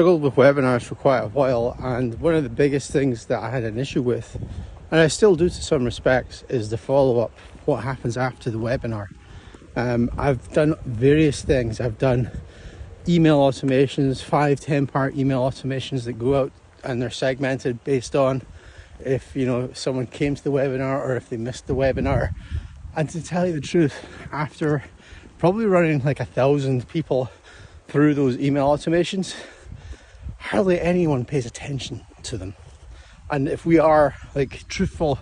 Struggled with webinars for quite a while, and one of the biggest things that I had an issue with, and I still do to some respects, is the follow-up, what happens after the webinar. I've done various things. I've done email automations, 5-10 part email automations that go out and they're segmented based on if someone came to the webinar or if they missed the webinar. And to tell you the truth, after probably running like 1,000 people through those email automations, hardly anyone pays attention to them. And if we are truthful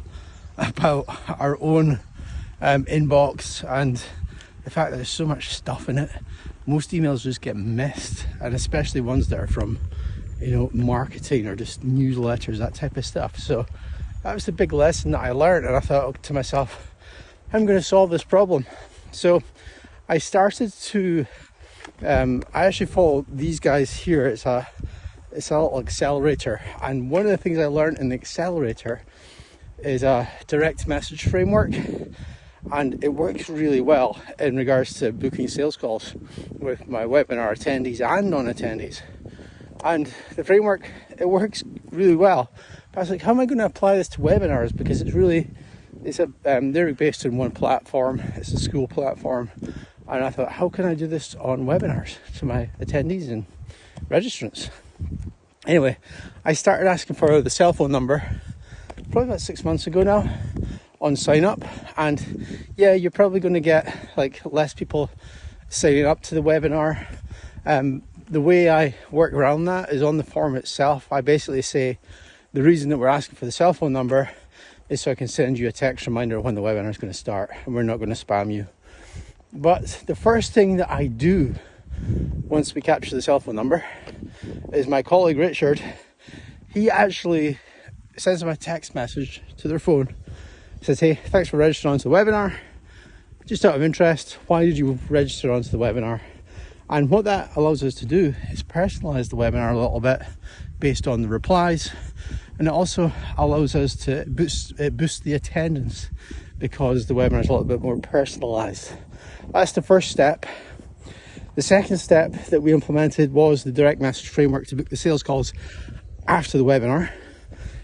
about our own inbox and the fact that there's so much stuff in it, most emails just get missed, and especially ones that are from marketing or just newsletters, that type of stuff. So that was the big lesson that I learned, and I thought to myself, I'm going to solve this problem. So I started to I actually follow these guys here. It's a little accelerator, and one of the things I learned in the accelerator is a direct message framework, and it works really well in regards to booking sales calls with my webinar attendees and non-attendees. And the framework, it works really well. But I was like, how am I going to apply this to webinars? Because they're based on one platform. It's a school platform. And I thought, how can I do this on webinars to my attendees and registrants? Anyway, I started asking for the cell phone number probably about 6 months ago now on sign up. And yeah, you're probably going to get less people signing up to the webinar. The way I work around that is on the form itself. I basically say the reason that we're asking for the cell phone number is so I can send you a text reminder when the webinar is going to start, and we're not going to spam you. But the first thing that I do once we capture the cell phone number is my colleague Richard, he actually sends them a text message to their phone. He says, hey, thanks for registering onto the webinar. Just out of interest, why did you register onto the webinar? And what that allows us to do is personalize the webinar a little bit based on the replies. And it also allows us to boost the attendance because the webinar is a little bit more personalized. That's the first step. The second step that we implemented was the direct message framework to book the sales calls after the webinar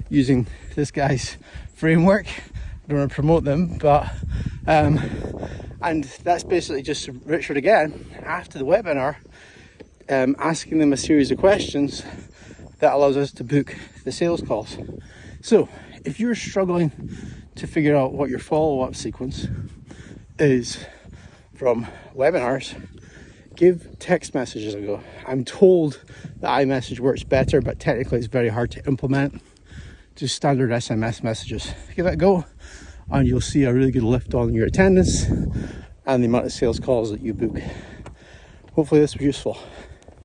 using this guy's framework. I don't want to promote them, but and that's basically just Richard again after the webinar, asking them a series of questions that allows us to book the sales calls. So if you're struggling to figure out what your follow-up sequence is from webinars, give text messages a go. I'm told that iMessage works better, but technically it's very hard to implement. Just standard SMS messages. Give it a go, and you'll see a really good lift on your attendance and the amount of sales calls that you book. Hopefully this was useful.